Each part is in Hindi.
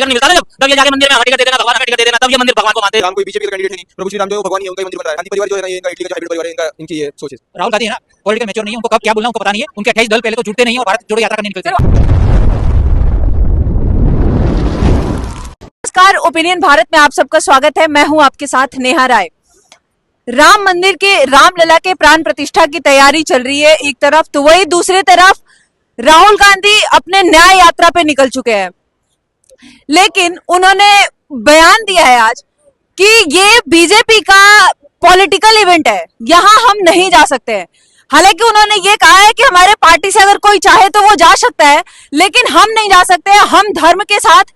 टिकट नहीं मिलता ना, जब तब ये जाके मंदिर में हमें टिकट दे देना, भगवान हमें टिकट दे देना, तब ये मंदिर भगवान को मानते हैं। राम कोई बीजेपी का कैंडिडेट है नहीं, प्रभु श्री राम जो भगवान ही है, उनका ही मंदिर बन रहा है। गांधी परिवार जो है ना, ये इनका इटली का हाइब्रिड परिवार है, इनकी ये सोच है। राहुल गांधी है ना, पॉलिटिकल मैच्योर नहीं है, उनको कब क्या बोलना उनको पता नहीं है। उनके 28 दल पहले तो जुटते नहीं है और भारत जोड़ो यात्रा करने निकलते हैं। नमस्कार, ओपिनियन भारत में आप सबका स्वागत है। मैं हूं आपके साथ नेहा राय। राम मंदिर के रामलला के प्राण प्रतिष्ठा की तैयारी चल रही है एक तरफ, तो वही दूसरी तरफ राहुल गांधी अपने न्याय यात्रा पे निकल चुके हैं। लेकिन उन्होंने बयान दिया है आज कि ये बीजेपी का पॉलिटिकल इवेंट है, यहां हम नहीं जा सकते हैं। हालांकि उन्होंने ये कहा है कि हमारे पार्टी से अगर कोई चाहे तो वो जा सकता है, लेकिन हम नहीं जा सकते हैं। हम धर्म के साथ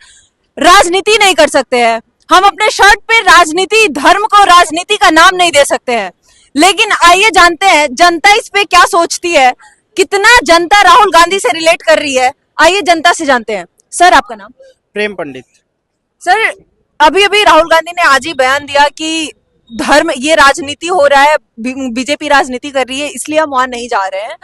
राजनीति नहीं कर सकते हैं, हम अपने शर्ट पे राजनीति, धर्म को राजनीति का नाम नहीं दे सकते हैं। लेकिन आइए जानते हैं जनता इस पे क्या सोचती है, कितना जनता राहुल गांधी से रिलेट कर रही है। आइए जनता से जानते हैं। सर, आपका नाम? प्रेम पंडित। सर, अभी अभी राहुल गांधी ने आज ही बयान दिया कि धर्म, ये राजनीति हो रहा है, बीजेपी राजनीति कर रही है, इसलिए हम वहां नहीं जा रहे हैं।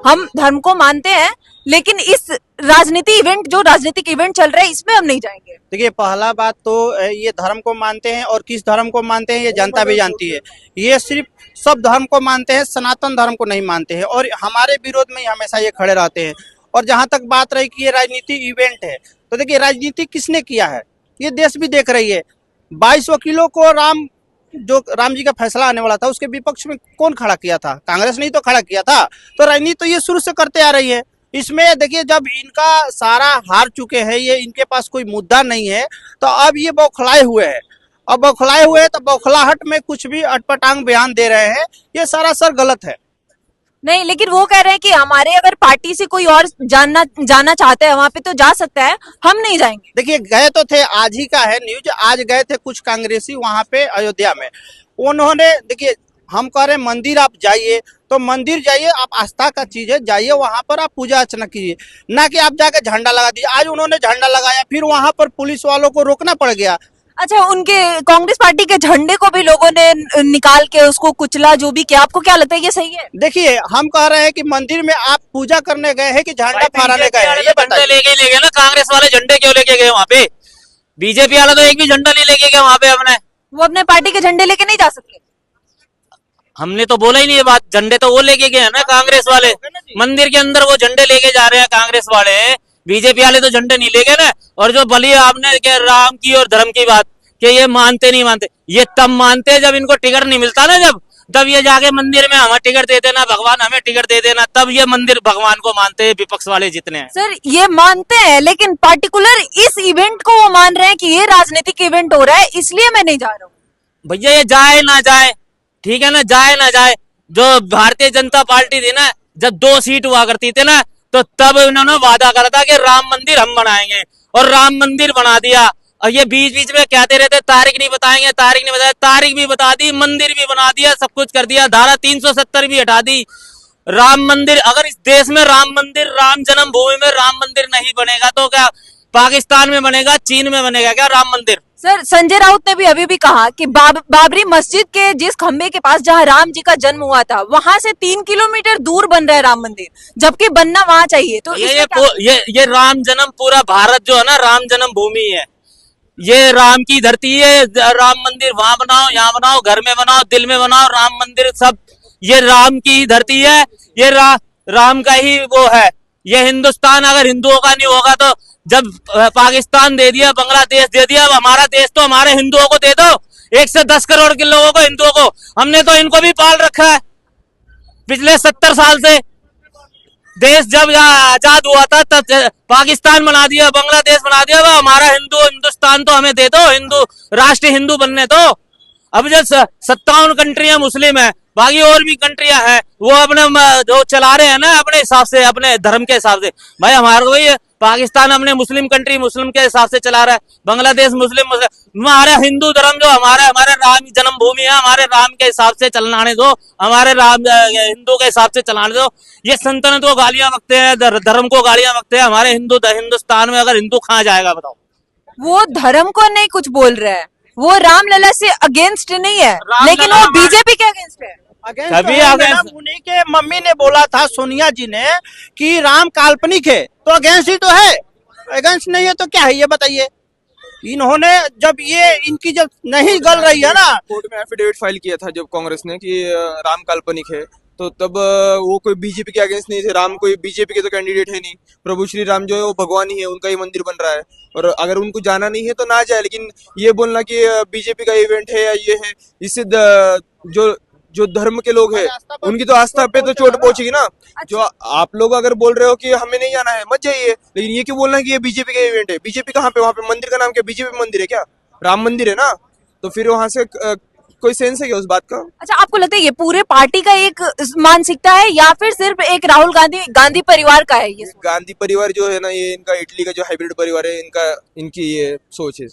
हम धर्म को मानते हैं, लेकिन इस राजनीति इवेंट, जो राजनीतिक इवेंट चल रहा है, इसमें हम नहीं जाएंगे। देखिए, पहला बात तो ये धर्म को मानते हैं, और किस धर्म को मानते हैं ये जनता भी जानती है। ये सिर्फ सब धर्म को मानते हैं, सनातन धर्म को नहीं मानते हैं, और हमारे विरोध में हमेशा ये खड़े रहते हैं। और जहां तक बात रही कि ये राजनीति इवेंट है, तो देखिए राजनीति किसने किया है, ये देश भी देख रही है। 22 वकीलों को राम जी का फैसला आने वाला था, उसके विपक्ष में कौन खड़ा किया था? कांग्रेस ने ही तो खड़ा किया था। तो राजनीति तो ये शुरू से करते आ रही है। इसमें देखिए, जब इनका सारा हार चुके हैं, ये इनके पास कोई मुद्दा नहीं है, तो अब ये बौखलाए हुए हैं। अब बौखलाए हुए हैं तो बौखलाहट में कुछ भी अटपटांग बयान दे रहे हैं, ये सरासर गलत है। नहीं, लेकिन वो कह रहे हैं कि हमारे अगर पार्टी से कोई और जाना चाहता है वहां पे तो जा सकता है, हम नहीं जाएंगे। देखिए, गए तो थे, आज ही का है न्यूज, आज गए थे कुछ कांग्रेसी वहां पे अयोध्या में। उन्होंने, देखिए हम कह रहे हैं मंदिर आप जाइए, तो मंदिर जाइए, आप आस्था का चीज है, जाइए वहां पर आप पूजा अर्चना कीजिए, ना कि आप जाके झंडा लगा दीजिए। आज उन्होंने झंडा लगाया, फिर वहां पर पुलिस वालों को रोकना पड़ गया। अच्छा, उनके कांग्रेस पार्टी के झंडे को भी लोगों ने निकाल के उसको कुचला, जो भी किया। आपको क्या लगता है, ये सही है? देखिए, हम कह रहे हैं कि मंदिर में आप पूजा करने गए हैं कि झंडा फहराने गए हैं? ये झंडे लेके ना, कांग्रेस वाले झंडे क्यों लेके गए वहाँ पे? बीजेपी वाला तो एक भी झंडा नहीं लेके गया वहाँ पे। वो अपने पार्टी के झंडे लेके नहीं जा सकते। हमने तो बोला ही नहीं ये बात, झंडे तो वो लेके गए हैं ना कांग्रेस वाले। मंदिर के अंदर वो झंडे लेके जा रहे हैं कांग्रेस वाले, बीजेपी वाले तो झंडे नहीं लेके ना। और जो भली आपने क्या राम की और धर्म की बात कि ये मानते नहीं मानते, ये तब मानते हैं जब इनको टिकट नहीं मिलता ना, तब ये जाके मंदिर में हमें टिकट दे देना, भगवान हमें टिकट दे देना, तब ये मंदिर भगवान को मानते हैं, विपक्ष वाले जितने हैं। सर, ये मानते हैं, लेकिन पार्टिकुलर इस इवेंट को वो मान रहे हैं कि ये राजनीतिक इवेंट हो रहा है, इसलिए मैं नहीं जा रहा हूँ। भैया, ये जाए ना जाए, ठीक है ना, जाए ना जाए। जो भारतीय जनता पार्टी थी ना, जब 2 सीट हुआ करती थी ना, तो तब उन्होंने वादा करा था कि राम मंदिर हम बनाएंगे, और राम मंदिर बना दिया। और ये बीच बीच में कहते रहते तारीख नहीं बताएंगे, तारीख नहीं बताएंगे, तारीख भी बता दी, मंदिर भी बना दिया, सब कुछ कर दिया, धारा 370 भी हटा दी। राम मंदिर, अगर इस देश में राम मंदिर, राम जन्मभूमि में राम मंदिर नहीं बनेगा तो क्या पाकिस्तान में बनेगा, चीन में बनेगा क्या राम मंदिर? सर, संजय राउत ने भी अभी भी कहा कि बाबरी मस्जिद के जिस खंबे के पास जहां राम जी का जन्म हुआ था, वहां से 3 किलोमीटर दूर बन रहा है राम मंदिर, जबकि बनना वहां चाहिए। तो ये राम जन्म, पूरा भारत जो है ना राम जन्म भूमि है, ये राम की धरती है। राम मंदिर वहां बनाओ, यहाँ बनाओ, घर में बनाओ, दिल में बनाओ, राम मंदिर सब ये राम की धरती है। ये राम का ही वो है। ये हिंदुस्तान अगर हिंदुओं का नहीं होगा तो जब पाकिस्तान दे दिया, बांग्लादेश दे दिया, अब हमारा देश तो हमारे हिंदुओं को दे दो, 1 से 10 करोड़ के लोगों को, हिंदुओं को। हमने तो इनको भी पाल रखा है पिछले 70 साल से। देश जब आजाद हुआ था तब पाकिस्तान बना दिया, बांग्लादेश बना दिया, वो हमारा हिंदुस्तान तो हमें दे दो, हिंदू राष्ट्रीय हिंदू बनने दो। अब जो 57 कंट्रियां मुस्लिम है, बाकी और भी कंट्रियां हैं, वो अपने जो चला रहे हैं ना अपने हिसाब से, अपने धर्म के हिसाब से। भाई हमारे को ही पाकिस्तान अपने मुस्लिम कंट्री मुस्लिम के हिसाब से चला रहा है, बांग्लादेश मुस्लिम, हमारा हिंदू धर्म जो हमारे राम जन्मभूमि है, हमारे राम के हिसाब से चलाने दो, हमारे राम हिंदू के हिसाब से चलाने दो। ये सल्तनत को गालियां बकते हैं, धर्म को गालियां बकते हैं। हमारे हिंदुस्तान में अगर हिंदू कहाँ जाएगा बताओ? वो धर्म को नहीं कुछ बोल रहा है, वो रामलला से अगेंस्ट नहीं है, लेकिन वो बीजेपी के अगेंस्ट है। उन्हीं के मम्मी ने बोला था, सोनिया जी ने, कि राम काल्पनिक है, तो अगेंस्ट ही तो है। अगेंस्ट नहीं है तो क्या है ये बताइए? इन्होंने जब ये इनकी जब नहीं गल रही है ना, कोर्ट में एफिडेविट फाइल किया था जब कांग्रेस ने कि राम काल्पनिक है, तो तब वो कोई बीजेपी के अगेंस्ट नहीं थे। राम कोई बीजेपी के तो कैंडिडेट है नहीं। प्रभु श्री राम जो है वो भगवान ही है, उनका ही मंदिर बन रहा है, और अगर उनको जाना नहीं है तो ना जाए। लेकिन ये बोलना कि बीजेपी का इवेंट है या ये है, इससे जो जो धर्म के लोग हैं उनकी तो आस्था पे तो चोट पहुंचेगी ना। जो आप लोग अगर बोल रहे हो कि हमें नहीं जाना है, मत जाइए, लेकिन ये क्यों बोलना है कि ये बीजेपी का इवेंट है? बीजेपी कहाँ पे? वहाँ पे मंदिर का नाम क्या? बीजेपी मंदिर है क्या? राम मंदिर है ना। तो फिर वहां से कोई सेंस है क्या उस बात का? अच्छा, आपको लगता है ये पूरे पार्टी का एक मानसिकता है या फिर सिर्फ एक राहुल गांधी परिवार का है ये? गांधी परिवार जो है ना, ये इनका इटली का जो हाइब्रिड परिवार है, इनकी ये सोच है।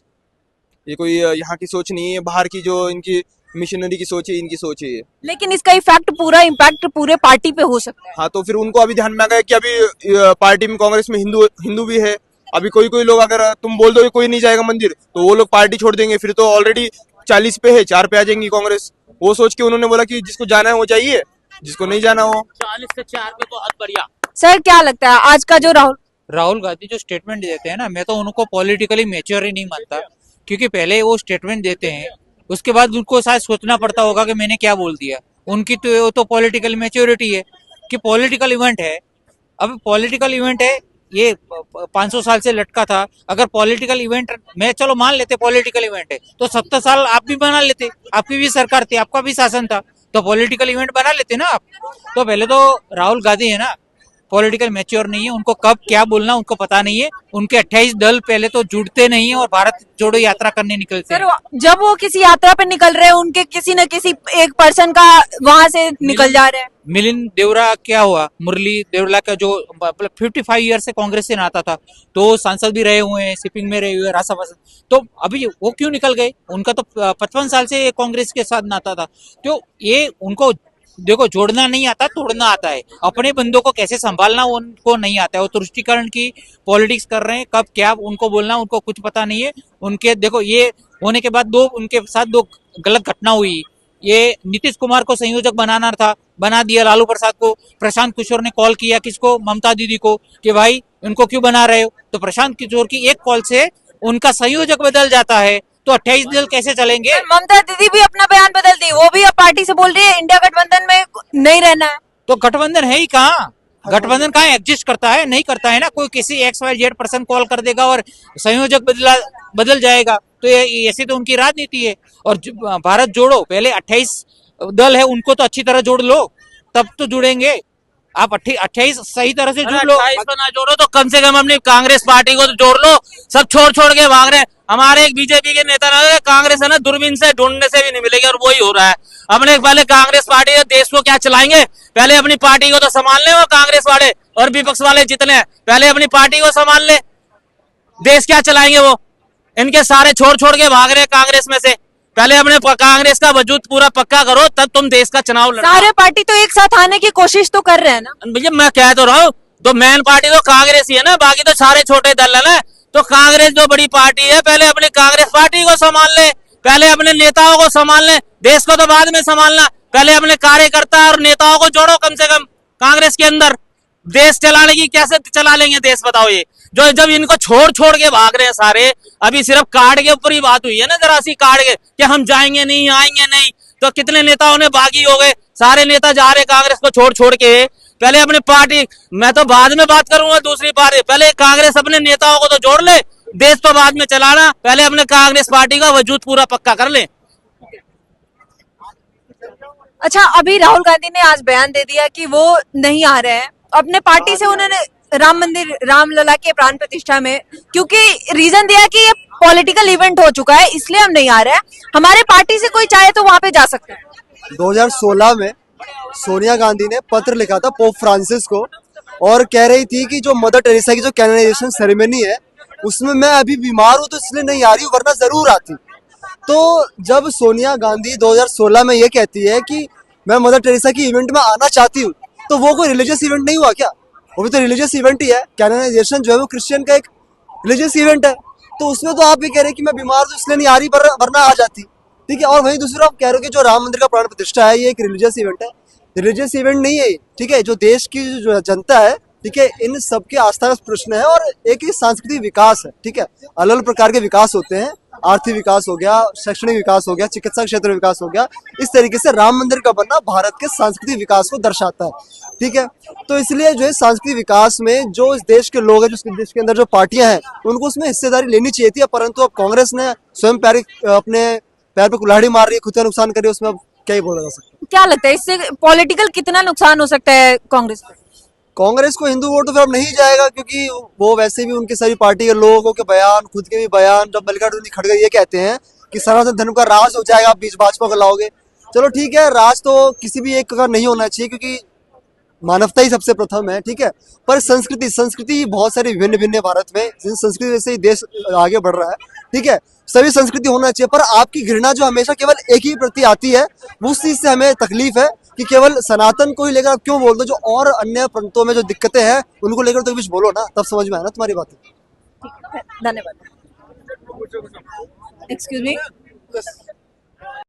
ये कोई यहाँ की सोच नहीं है, बाहर की जो इनकी मिशनरी की सोच है, इनकी सोच है ये। लेकिन इसका इम्पैक्ट पूरे पार्टी पे हो सकता है। हाँ, तो फिर उनको अभी ध्यान में आ गया कि अभी पार्टी में कांग्रेस में हिंदू भी है। अभी कोई लोग, अगर तुम बोल दो कि कोई नहीं जाएगा मंदिर, तो वो लोग पार्टी छोड़ देंगे। फिर तो ऑलरेडी 40 पे है, 4 पे आ जाएंगी कांग्रेस। वो सोच के उन्होंने बोला कि जिसको जाना है वो जाइए, जिसको नहीं जाना हो। 40 से 4 पे बहुत बढ़िया। सर, क्या लगता है आज का जो राहुल गांधी जो स्टेटमेंट देते हैं ना, मैं तो उनको पॉलिटिकली मैच्योर ही नहीं मानता, क्योंकि पहले वो स्टेटमेंट देते हैं, उसके बाद उनको शायद सोचना पड़ता होगा कि मैंने क्या बोल दिया। उनकी तो पॉलिटिकल मैच्योरिटी है कि पॉलिटिकल इवेंट है। अब पॉलिटिकल इवेंट है, ये 500 साल से लटका था। अगर पॉलिटिकल इवेंट मैं चलो मान लेते पॉलिटिकल इवेंट है, तो 70 साल आप भी बना लेते, आपकी भी सरकार थी, आपका भी शासन था, तो पॉलिटिकल इवेंट बना लेते ना आप। तो पहले तो राहुल गांधी है ना, पॉलिटिकल मैच्योर नहीं है, उनको कब क्या बोलना उनको पता नहीं है। उनके 28 दल पहले तो जुड़ते नहीं है और भारत जोड़ो यात्रा करने निकलते हैं। सर, जब वो किसी यात्रा पे निकल रहे हैं, उनके किसी न किसी एक पर्सन का वहां से निकल जा रहे हैं। मिलिंद देवरा क्या हुआ, मुरली देवरा का जो 55 ईयर से कांग्रेस से नाता था, तो सांसद भी रहे हुए हैं, सिपिंग में रहे हुए, राज्यसभा, तो अभी वो क्यों निकल गए? उनका तो 55 साल से कांग्रेस के साथ नाता था। तो ये उनको देखो, जोड़ना नहीं आता, तोड़ना आता है। अपने बंदों को कैसे संभालना उनको नहीं आता है। वो तुष्टिकरण की पॉलिटिक्स कर रहे हैं, कब क्या उनको बोलना उनको कुछ पता नहीं है। उनके देखो, ये होने के बाद उनके साथ दो गलत घटना हुई। ये नीतीश कुमार को संयोजक बनाना था, बना दिया लालू प्रसाद को। प्रशांत किशोर ने कॉल किया किसको? ममता दीदी को, कि भाई उनको क्यों बना रहे हो? तो प्रशांत किशोर की एक कॉल से उनका संयोजक बदल जाता है। तो 28 दल कैसे चलेंगे? ममता दीदी भी अपना बयान बदल दी, वो भी अब पार्टी से बोल रही है इंडिया गठबंधन में नहीं रहना है। तो गठबंधन है ही कहाँ? गठबंधन कहाँ एग्जिस्ट करता है? नहीं करता है ना। कोई किसी XYZ पर्सन कॉल कर देगा और संयोजक बदल जाएगा। तो ये ऐसी तो उनकी राजनीति है। और भारत जोड़ो, पहले 28 दल है, उनको तो अच्छी तरह जोड़ लो, तब तो जुड़ेंगे। आप 28 सही तरह से जुड़ लो। 28 पे ना जोड़ो तो कम से कम अपनी कांग्रेस पार्टी को तो जोड़ लो। सब छोड़ के भाग रहे हैं। हमारे एक बीजेपी के नेता ने, कांग्रेस है ना, दूरबीन से ढूंढने से भी नहीं मिलेगी, और वही हो रहा है। अपने पहले कांग्रेस पार्टी देश को क्या चलाएंगे, पहले अपनी पार्टी को तो संभाल ले। और कांग्रेस वाले और विपक्ष वाले जितने हैं, पहले अपनी पार्टी को संभाल ले। देश क्या चलाएंगे वो? इनके सारे छोड़ के भाग रहे हैं कांग्रेस में से। पहले अपने कांग्रेस का वजूद पूरा पक्का करो, तब तुम देश का चुनाव लड़ो। सारे पार्टी तो एक साथ आने की कोशिश तो कर रहे हैं ना। भैया मैं कह तो रहा हूँ, तो मेन पार्टी तो कांग्रेस ही है ना, बाकी तो सारे छोटे दल है ना। तो कांग्रेस जो बड़ी पार्टी है, पहले अपनी कांग्रेस पार्टी को संभाल ले, पहले अपने नेताओं को संभाल ले। देश को तो बाद में संभालना, पहले अपने कार्यकर्ता और नेताओं को जोड़ो कम से कम कांग्रेस के अंदर। देश चलाने की कैसे चला लेंगे देश, बताओ? ये जो जब इनको छोड़ के भाग रहे हैं सारे, अभी सिर्फ कार्ड के ऊपर ही बात हुई है ना, जरा सी कार्ड के, कि हम जाएंगे नहीं, आएंगे नहीं, तो कितने नेताओं ने बागी हो गए। सारे नेता जा रहे कांग्रेस को छोड़ के। पहले अपनी पार्टी, मैं तो बाद में बात करूंगा दूसरी पार्टी, पहले कांग्रेस अपने नेताओं को तो जोड़ ले, देश तो बाद में चलाना। पहले अपने कांग्रेस पार्टी का वजूद पूरा पक्का कर ले। अच्छा, अभी राहुल गांधी ने आज बयान दे दिया कि वो नहीं आ रहे हैं अपने पार्टी से। उन्होंने राम मंदिर, रामलला के प्राण प्रतिष्ठा में, क्योंकि रीजन दिया कि ये पॉलिटिकल इवेंट हो चुका है, इसलिए हम नहीं आ रहे हैं। हमारे पार्टी से कोई चाहे तो वहां पे जा सकता है। 2016 में सोनिया गांधी ने पत्र लिखा था पोप फ्रांसिस को, और कह रही थी कि जो मदर टेरेसा की जो कैनोनाइजेशन सेरेमनी है, उसमें मैं अभी बीमार हूं तो इसलिए नहीं आ रही हूँ, वरना जरूर आती। तो जब सोनिया गांधी 2016 में ये कहती है कि मैं मदर टेरेसा की इवेंट में आना चाहती हूँ, तो वो कोई रिलीजियस इवेंट नहीं हुआ क्या? वो भी तो रिलीजियस इवेंट ही है। कैनोनाइजेशन जो है वो क्रिश्चियन का एक रिलीजियस इवेंट है। तो उसमें तो आप ये कह रहे हैं कि मैं बीमार हूँ इसलिए नहीं आ रही, वरना आ जाती। ठीक है। और वहीं दूसरा आप कह रहे हो कि जो राम मंदिर का प्राण प्रतिष्ठा है, ये एक रिलीजियस इवेंट है। रिलीजियस इवेंट नहीं है, ठीक है। जो देश की जो जनता है ठीक है, इन सबके आस्था का प्रश्न है। और एक ही सांस्कृतिक विकास है, ठीक है, अलग अलग प्रकार के विकास होते हैं, आर्थिक विकास हो गया, शैक्षणिक विकास हो गया, चिकित्सा क्षेत्र में विकास हो गया। इस तरीके से राम मंदिर का बनना भारत के सांस्कृतिक विकास को दर्शाता है, ठीक है। तो इसलिए जो है सांस्कृतिक विकास में जो इस देश के लोग हैं, जो देश के अंदर जो पार्टियां हैं, उनको उसमें हिस्सेदारी लेनी चाहिए थी, परंतु अब कांग्रेस ने स्वयं अपने पैर पे कुल्हाड़ी मार रही है, खुद का नुकसान कर रही है, उसमें अब क्या ही बोला जा सकता है। क्या लगता है इससे पॉलिटिकल कितना नुकसान हो सकता है कांग्रेस को? कांग्रेस को हिंदू वोट तो फिर अब नहीं जाएगा, क्योंकि वो वैसे भी उनके सभी पार्टी के लोगों के बयान, खुद के भी बयान, जब मल्लिकार्जुन खड़गे ये कहते हैं कि सनातन धर्म का राज हो जाएगा, आप बीच भाजपा को लाओगे। चलो ठीक है, राज तो किसी भी एक का नहीं होना चाहिए, क्योंकि मानवता ही सबसे प्रथम है, ठीक है। पर संस्कृति बहुत सारी विभिन्न भिन्न है भारत में, जिन संस्कृति से ही देश आगे बढ़ रहा है, ठीक है। सभी संस्कृति होना चाहिए, पर आपकी घृणा जो हमेशा केवल एक ही प्रति आती है, उस चीज से हमें तकलीफ है कि केवल सनातन को ही लेकर आप क्यों बोल दो, जो और अन्य पंथों में जो दिक्कतें हैं उनको लेकर तो कुछ बोलो ना, तब समझ में आया ना तुम्हारी बातें। धन्यवाद। Excuse me.